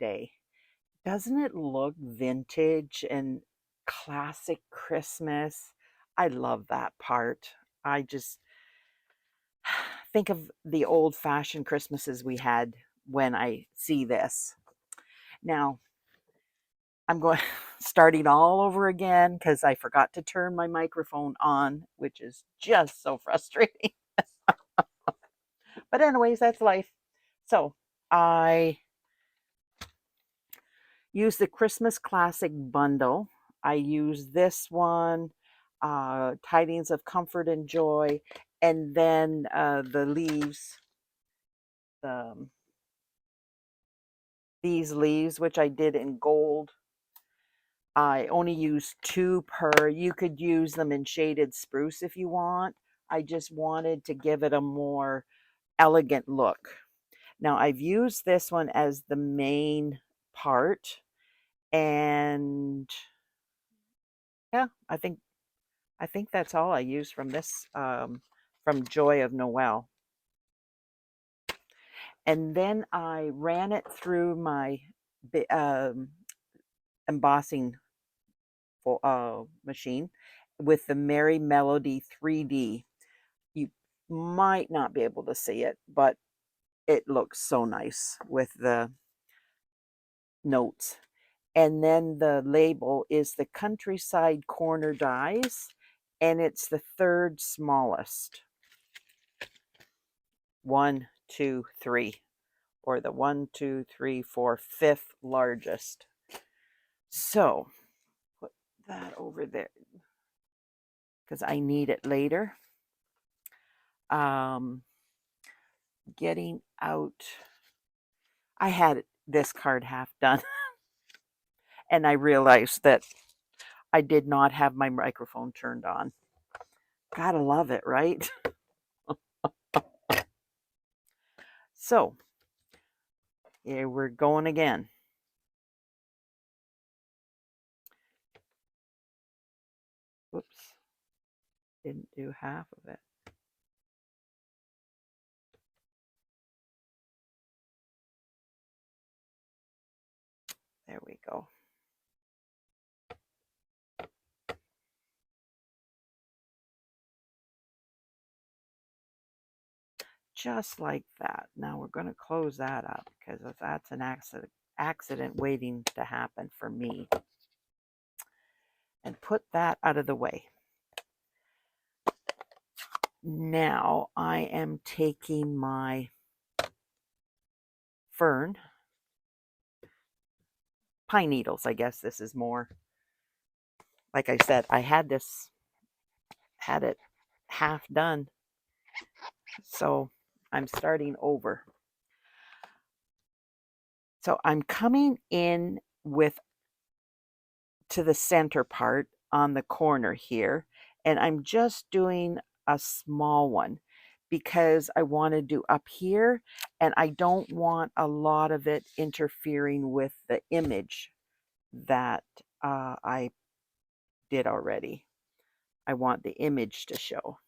today. Doesn't it look vintage and classic Christmas? I love that part. I just think of the old-fashioned Christmases we had when I see this. Now, I'm going starting all over again because I forgot to turn my microphone on, which is just so frustrating. But anyways, that's life. So I use the Christmas Classic bundle. I use this one, Tidings of Comfort and Joy, and then the leaves, um, these leaves, which I did in gold. I only use 2 per. You could use them in shaded spruce if you want. I just wanted to give it a more elegant look. Now I've used this one as the main part, and yeah, I think that's all I use from this, from Joy of Noel. And then I ran it through my embossing machine with the Merry Melody 3D. You might not be able to see it, but it looks so nice with the notes. And then the label is the Countryside Corner dies, and it's the 3rd smallest. 1, 2, 3, or the 1, 2, 3, 4, 5th largest. So put that over there because I need it later. Getting out, I had this card half done and I realized that I did not have my microphone turned on. Gotta love it, right? So here we're going again. Whoops, didn't do half of it. There we go. Just like that. Now we're going to close that up because that's an accident waiting to happen for me. And put that out of the way. Now I am taking my fern, pine needles, I guess this is more. Like I said, I had it half done. So I'm starting over. So I'm coming in with to the center part on the corner here, and I'm just doing a small one because I want to do up here, and I don't want a lot of it interfering with the image that I did already. I want the image to show,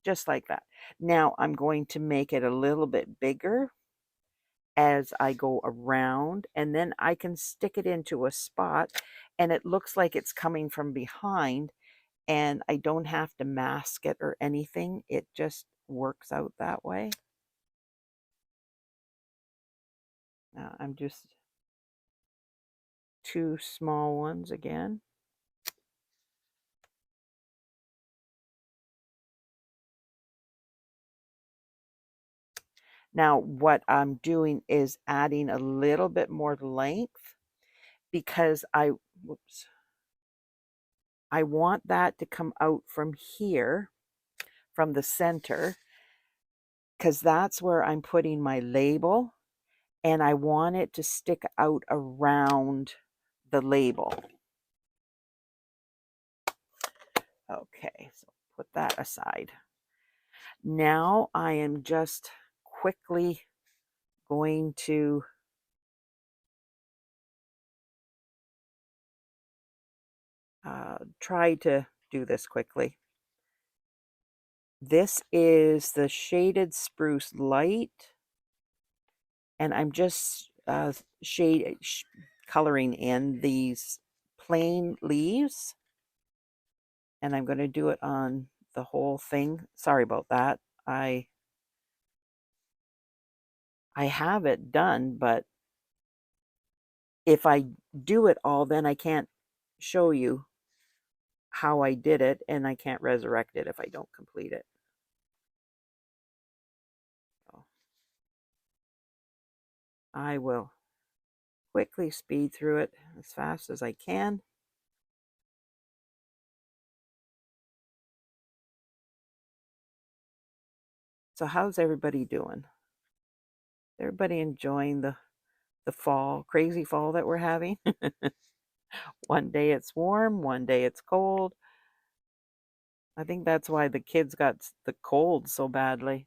just like that. Now I'm going to make it a little bit bigger as I go around, and then I can stick it into a spot and it looks like it's coming from behind, and I don't have to mask it or anything. It just works out that way. Now I'm just 2 small ones again. Now what I'm doing is adding a little bit more length because I want that to come out from here, from the center, because that's where I'm putting my label, and I want it to stick out around the label. Okay, so put that aside. Now I am just quickly going to try to do this quickly. This is the Shaded Spruce Light, and I'm just shade coloring in these plain leaves, and I'm going to do it on the whole thing. Sorry about that. I have it done, but if I do it all, then I can't show you how I did it, and I can't resurrect it if I don't complete it. So I will quickly speed through it as fast as I can. So how's everybody doing? Everybody enjoying the fall, crazy fall that we're having? One day it's warm, one day it's cold. I think that's why the kids got the cold so badly.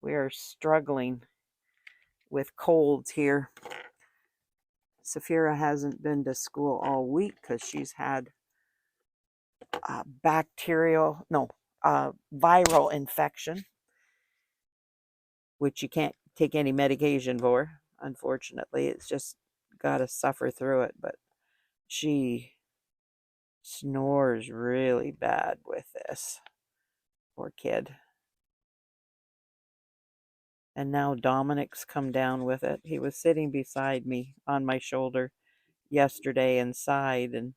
We are struggling with colds here. Saphira hasn't been to school all week because she's had viral infection, which you can't take any medication for, unfortunately. It's just got to suffer through it. But she snores really bad with this. Poor kid. And now Dominic's come down with it. He was sitting beside me on my shoulder yesterday inside, and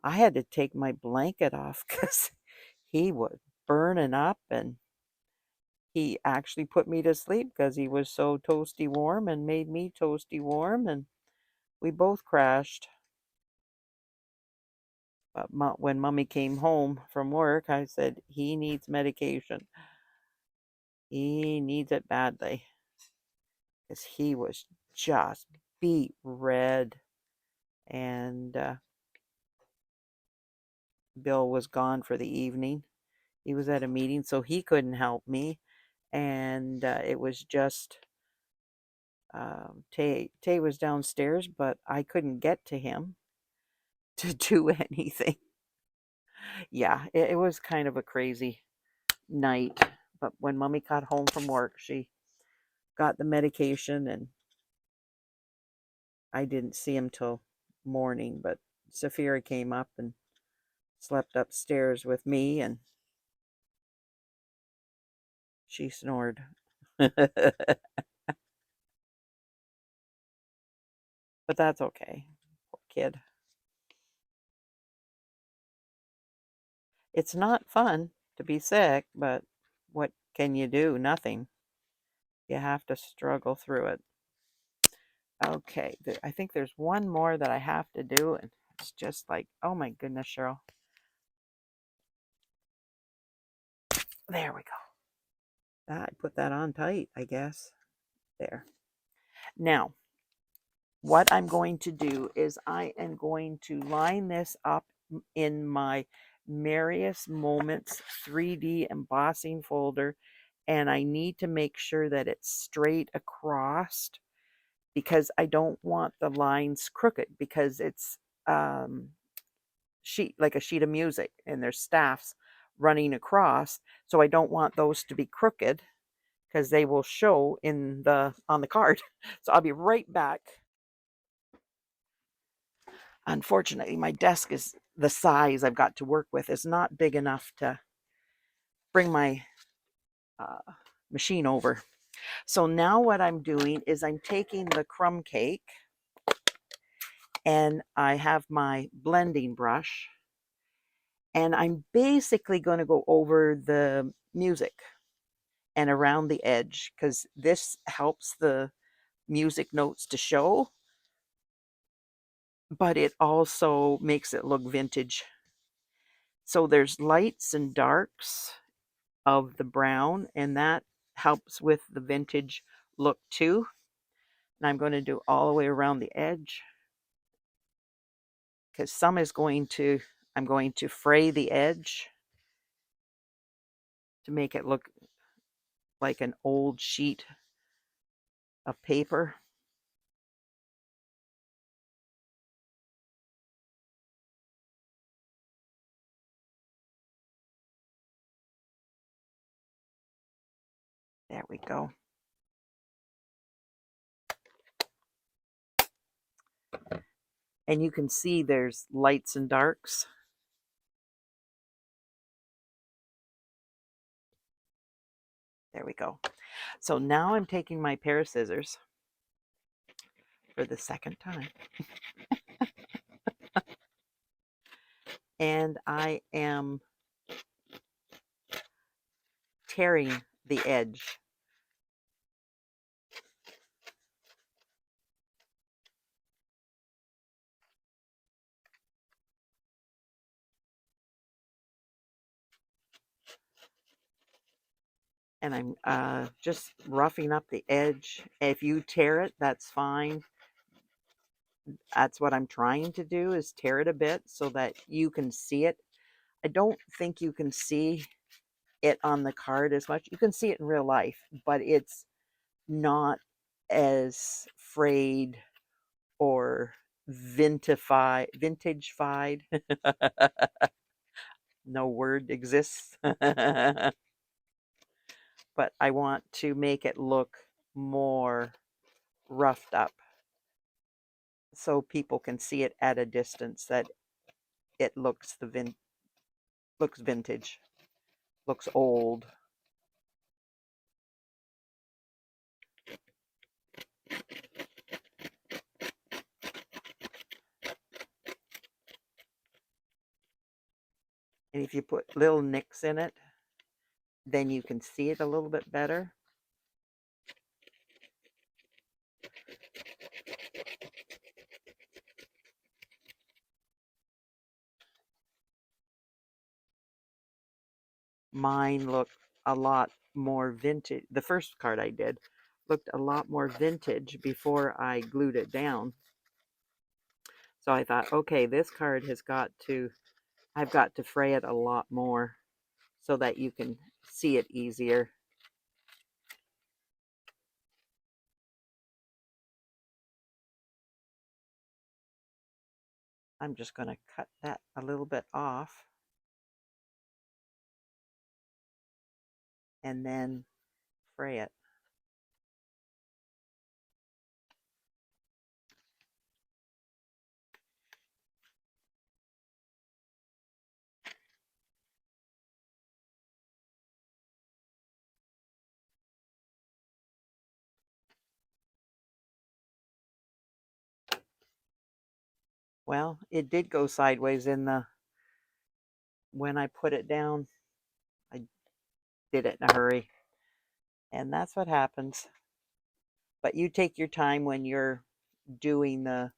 I had to take my blanket off because he was burning up, and he actually put me to sleep because he was so toasty warm and made me toasty warm, and we both crashed. But when Mommy came home from work, I said, he needs medication. He needs it badly because he was just beet red, and Bill was gone for the evening. He was at a meeting, so he couldn't help me, and it was just Tay was downstairs, but I couldn't get to him to do anything. Yeah, it was kind of a crazy night. But when Mommy got home from work, she got the medication, and I didn't see him till morning. But Saphira came up and slept upstairs with me, and she snored. But that's okay. Poor kid. It's not fun to be sick, but what can you do? Nothing. You have to struggle through it. Okay, I think there's one more that I have to do, and it's just like, oh my goodness, Cheryl. There we go. I put that on tight, I guess. There. Now, what I'm going to do is I am going to line this up in my Merriest Moments 3D embossing folder, and I need to make sure that it's straight across because I don't want the lines crooked, because it's like a sheet of music and there's staffs running across, so I don't want those to be crooked because they will show on the card. So I'll be right back. Unfortunately, my desk is the size I've got to work with is not big enough to bring my machine over. So now what I'm doing is I'm taking the crumb cake, and I have my blending brush, and I'm basically going to go over the music and around the edge because this helps the music notes to show, but it also makes it look vintage. So there's lights and darks of the brown, and that helps with the vintage look too. And I'm going to do all the way around the edge because I'm going to fray the edge to make it look like an old sheet of paper. There we go. And you can see there's lights and darks. There we go. So now I'm taking my pair of scissors for the second time. And I am tearing the edge. And I'm just roughing up the edge. If you tear it, that's fine. That's what I'm trying to do, is tear it a bit so that you can see it. I don't think you can see it on the card as much. You can see it in real life, but it's not as frayed or vintagefied. No word exists. But I want to make it look more roughed up so people can see it at a distance, that it looks looks vintage, looks old. And if you put little nicks in it, then you can see it a little bit better. Mine looked a lot more vintage. The first card I did looked a lot more vintage before I glued it down. So I thought, okay, this card has got to, I've got to fray it a lot more so that you can see it easier. I'm just going to cut that a little bit off and then fray it. Well, it did go sideways in the, when I put it down. I did it in a hurry. And that's what happens. But you take your time when you're doing the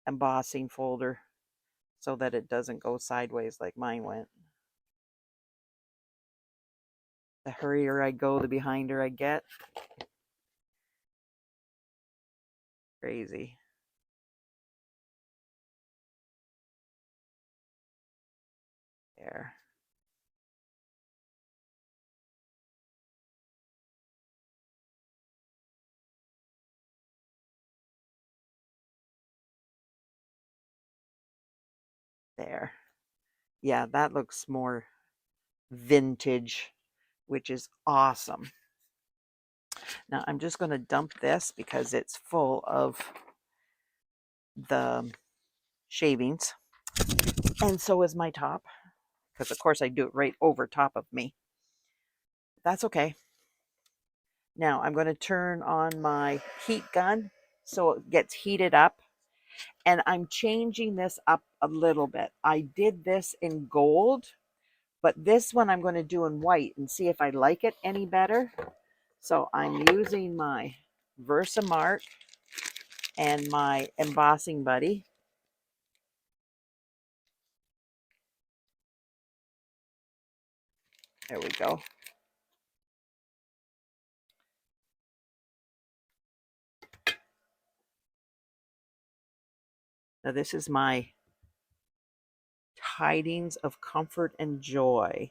embossing folder so that it doesn't go sideways like mine went. The hurrier I go, the behinder I get. Crazy. There. There. Yeah, that looks more vintage, which is awesome. Now I'm just going to dump this because it's full of the shavings. And so is my top, because of course I do it right over top of me. That's okay. Now I'm going to turn on my heat gun so it gets heated up. And I'm changing this up a little bit. I did this in gold, but this one I'm going to do in white and see if I like it any better. So I'm using my Versamark and my embossing buddy. There we go. Now this is my Tidings of Comfort and Joy.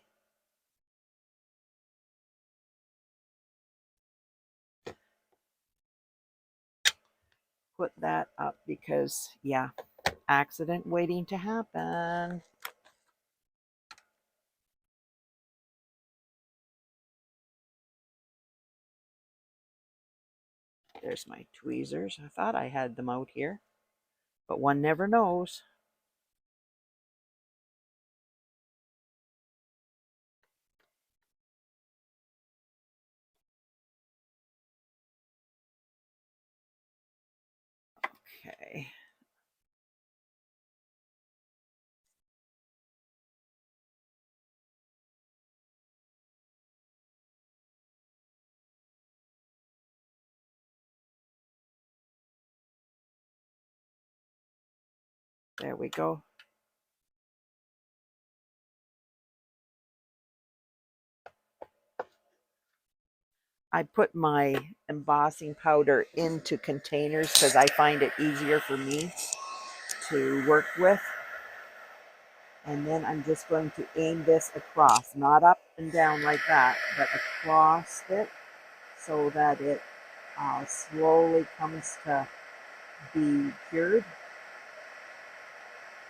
Put that up because, yeah, accident waiting to happen. There's my tweezers. I thought I had them out here. but one never knows. Okay. There we go. I put my embossing powder into containers because I find it easier for me to work with. And then I'm just going to aim this across, not up and down like that, but across it so that it slowly comes to be cured.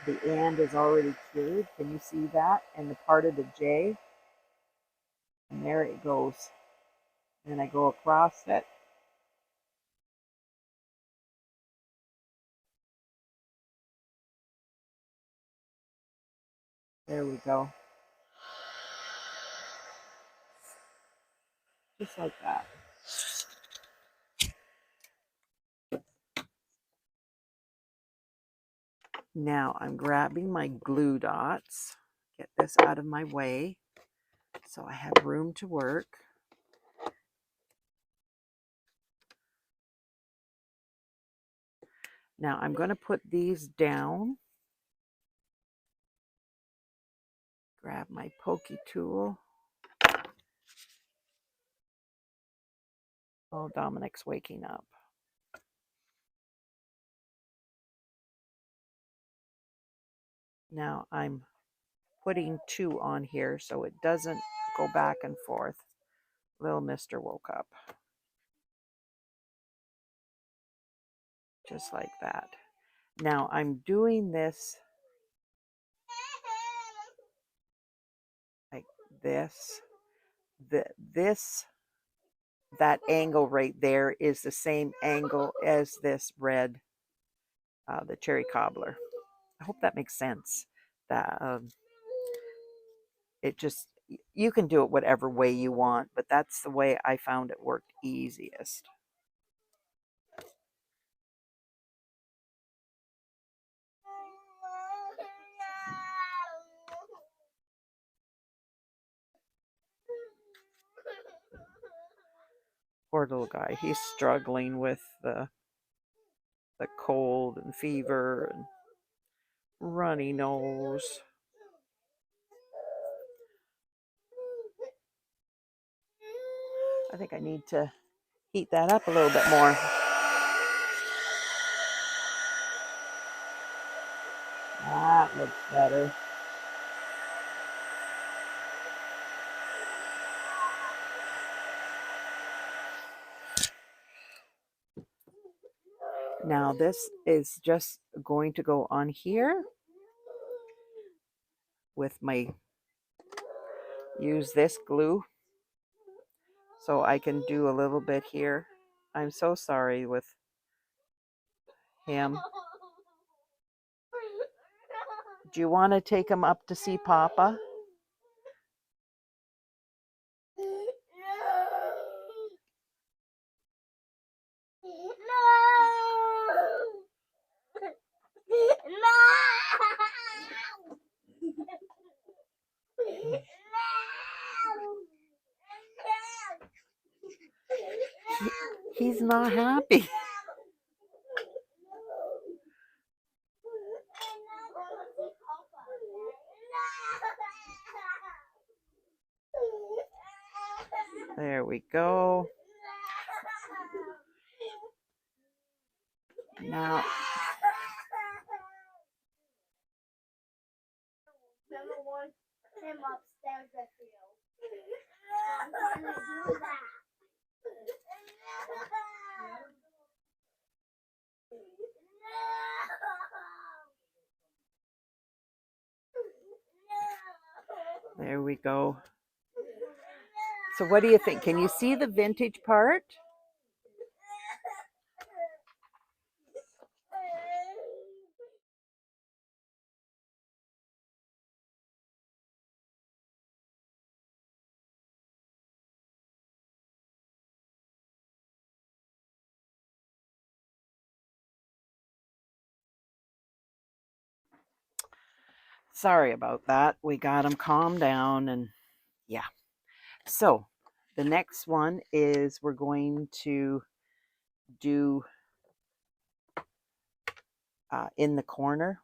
The and is already cured. Can you see that? And the part of the J, and there it goes. Then I go across it. There we go. Just like that. Now I'm grabbing my glue dots. Get this out of my way so I have room to work. Now I'm going to put these down. Grab my pokey tool. Oh, Dominic's waking up. Now I'm putting 2 on here so it doesn't go back and forth. Little Mister woke up. Just like that. Now I'm doing this like this. That angle right there is the same angle as this red, the cherry cobbler. I hope that makes sense. That it just, you can do it whatever way you want, but that's the way I found it worked easiest. Poor little guy, he's struggling with the cold and fever and runny nose. I think I need to heat that up a little bit more. That looks better. Now this is just going to go on here with my, use this glue so I can do a little bit here. I'm so sorry with him. Do you want to take him up to see Papa? He's not happy. There we go. Now, there we go. So what do you think? Can you see the vintage part? Sorry about that. We got them calmed down and yeah. So the next one is we're going to do in the corner.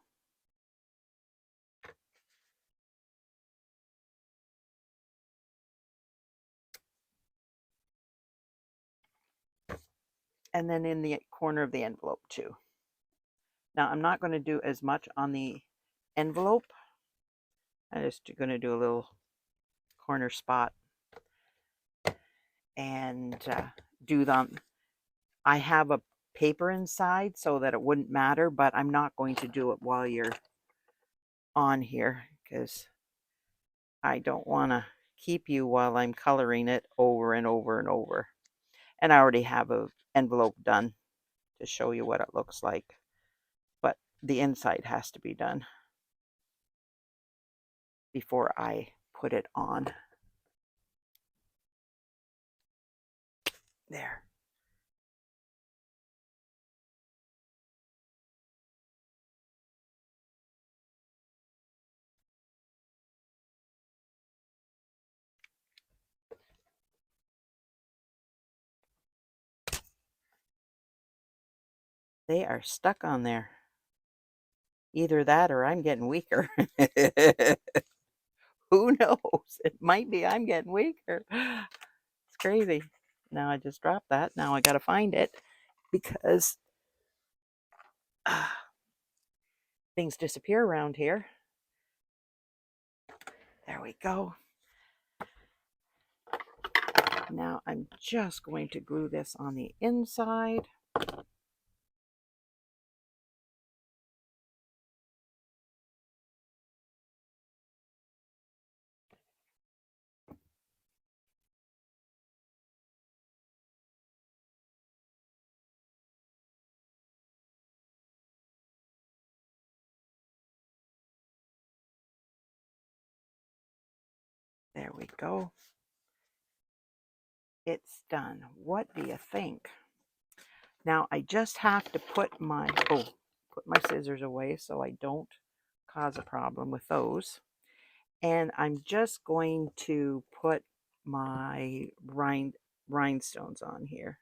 And then in the corner of the envelope too. Now I'm not going to do as much on the envelope. I'm just going to do a little corner spot and do them. I have a paper inside so that it wouldn't matter, but I'm not going to do it while you're on here because I don't want to keep you while I'm coloring it over and over and over. And I already have an envelope done to show you what it looks like, but the inside has to be done before I put it on. There. They are stuck on there. Either that or I'm getting weaker. Who knows? It might be I'm getting weaker. It's crazy. Now I just dropped that. Now I got to find it because things disappear around here. There we go. Now I'm just going to glue this on the inside. There we go. It's done. What do you think? Now I just have to put my scissors away so I don't cause a problem with those. And I'm just going to put my rhinestones on here.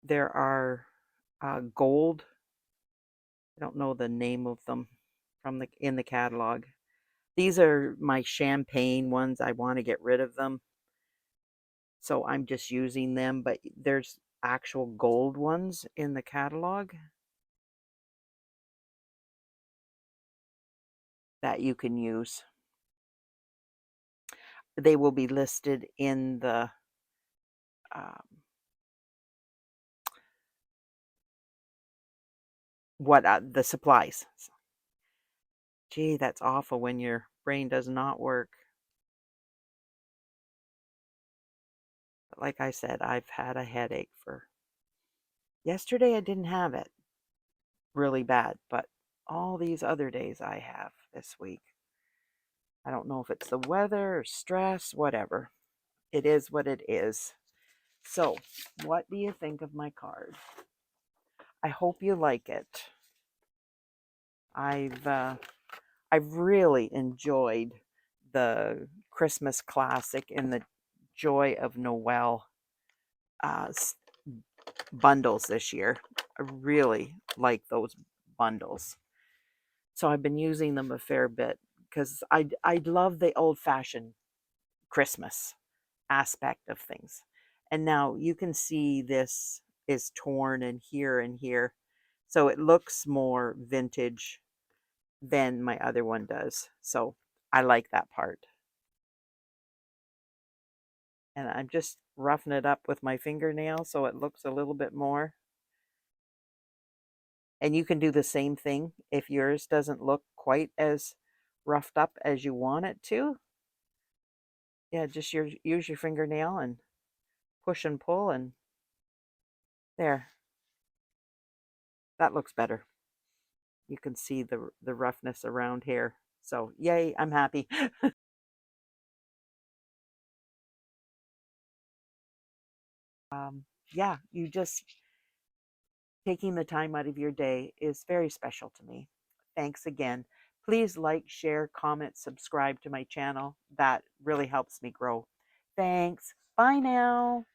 There are gold. I don't know the name of them from in the catalog. These are my champagne ones. I want to get rid of them, so I'm just using them. But there's actual gold ones in the catalog that you can use. They will be listed in the the supplies. Gee, that's awful when your brain does not work. But like I said, I've had a headache for yesterday. I didn't have it really bad, but all these other days I have this week. I don't know if it's the weather or stress, whatever. It is what it is. So, what do you think of my card? I hope you like it. I've really enjoyed the Christmas classic and the Joy of Noel uh, bundles this year. I really like those bundles. So I've been using them a fair bit because I love the old-fashioned Christmas aspect of things. And now you can see this is torn and here and here. So it looks more vintage than my other one does. So I like that part. And I'm just roughing it up with my fingernail so it looks a little bit more. And you can do the same thing if yours doesn't look quite as roughed up as you want it to. Yeah, just use your fingernail and push and pull and there. That looks better. You can see the roughness around here. So yay, I'm happy. Yeah, you just taking the time out of your day is very special to me. Thanks again. Please like, share, comment, subscribe to my channel. That really helps me grow. Thanks. Bye now.